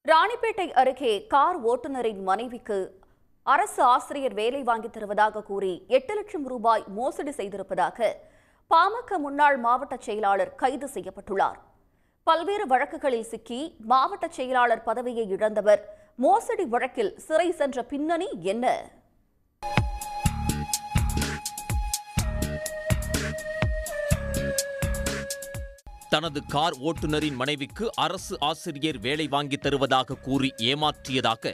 ராணிப்பேட்டை அருகே கார் ஓட்டுநரின் மனைவிக்கு அரசு ஆசிரியர் வேலை வாங்கித் தருவதாக கூறி 8 லட்சம் ரூபாய் மோசடி செய்திருப்பதாக பாமக முன்னாள் மாவட்ட செயலாளர் கைது செய்யப்பட்டுள்ளார். பல்வேறு வழக்குகளில் சிக்கி மாவட்ட செயலாளர் பதவியை இழந்தவர் மோசடி வழக்கில் சிறை சென்ற பின்னணி என்ன? தனது கார் ஓட்டுநரின் மனைவிக்கு அரசு ஆசிரியர் வேலை வாங்கி தருவதாக கூறி ஏமாற்றியதாக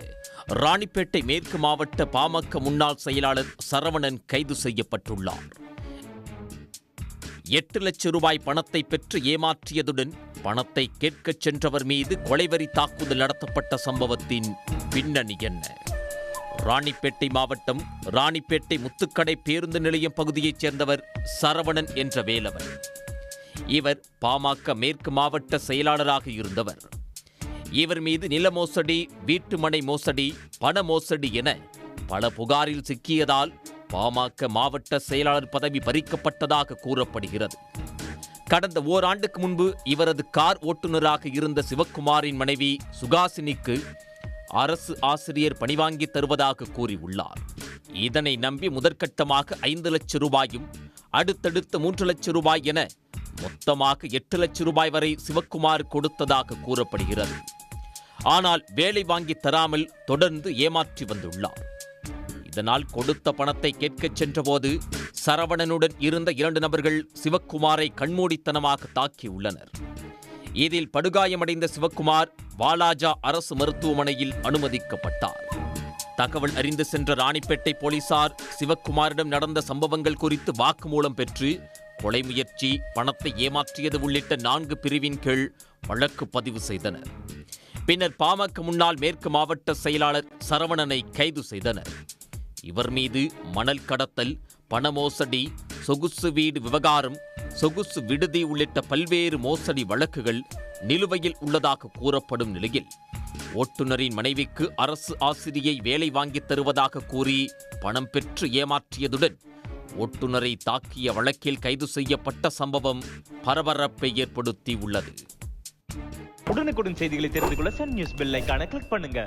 ராணிப்பேட்டை மேற்கு மாவட்ட பாமக முன்னாள் செயலாளர் சரவணன் கைது செய்யப்பட்டுள்ளார். 8 லட்சம் ரூபாய் பணத்தை பெற்று ஏமாற்றியதுடன் பணத்தை கேட்கச் சென்றவர் மீது கொலைவெறி தாக்குதல் நடத்தப்பட்ட சம்பவத்தின் பின்னணி என்ன? ராணிப்பேட்டை மாவட்டம் ராணிப்பேட்டை முத்துக்கடை பேருந்து நிலையம் பகுதியைச் சேர்ந்தவர் சரவணன் என்ற வேலவன். இவர் பாமக மேற்கு மாவட்ட செயலாளராக இருந்தவர். இவர் மீது நில மோசடி, வீட்டுமனை மோசடி, பண மோசடி என பல புகாரில் சிக்கியதால் பாமக மாவட்ட செயலாளர் பதவி பறிக்கப்பட்டதாக கூறப்படுகிறது. கடந்த ஓராண்டுக்கு முன்பு இவரது கார் ஓட்டுநராக இருந்த சிவக்குமாரின் மனைவி சுகாசினிக்கு அரசு ஆசிரியர் பணி வாங்கி தருவதாக கூறியுள்ளார். இதனை நம்பி முதற்கட்டமாக 5 லட்சம் ரூபாயும் அடுத்தடுத்து 3 லட்சம் ரூபாய் என மொத்தமாக 8 லட்சம் ரூபாய் வரை சிவக்குமார் கொடுத்ததாக கூறப்படுகிறது. ஆனால் வேலை வாங்கி தராமல் தொடர்ந்து ஏமாற்றி வந்துள்ளார். இதனால் கொடுத்த பணத்தை கேட்கச் சென்றபோது சரவணனுடன் இருந்த 2 நபர்கள் சிவக்குமாரை கண்மூடித்தனமாக தாக்கியுள்ளனர். இதில் படுகாயமடைந்த சிவக்குமார் வாலாஜா அரசு மருத்துவமனையில் அனுமதிக்கப்பட்டார். தகவல் அறிந்து சென்ற ராணிப்பேட்டை போலீசார் சிவக்குமாரிடம் நடந்த சம்பவங்கள் குறித்து வாக்குமூலம் பெற்று கொலை முயற்சி, பணத்தை ஏமாற்றியது உள்ளிட்ட 4 பிரிவின் கீழ் வழக்கு பதிவு செய்தனர். பின்னர் பாமக முன்னாள் மேற்கு மாவட்ட செயலாளர் சரவணனை கைது செய்தனர். இவர் மீது மணல் கடத்தல், பண மோசடி, சொகுசு வீடு விவகாரம், சொகுசு விடுதி உள்ளிட்ட பல்வேறு மோசடி வழக்குகள் நிலுவையில் உள்ளதாக கூறப்படும் நிலையில் ஓட்டுநரின் மனைவிக்கு அரசு ஆசிரியை வேலை வாங்கித் தருவதாக கூறி பணம் பெற்று ஏமாற்றியதுடன் ஓட்டுநரை தாக்கிய வழக்கில் கைது செய்யப்பட்ட சம்பவம் பரபரப்பை ஏற்படுத்தி உள்ளது. உடனுக்குடன் செய்திகளை தெரிந்து கொள்ள சன் நியூஸ் பெல் ஐகானை கிளிக் பண்ணுங்க.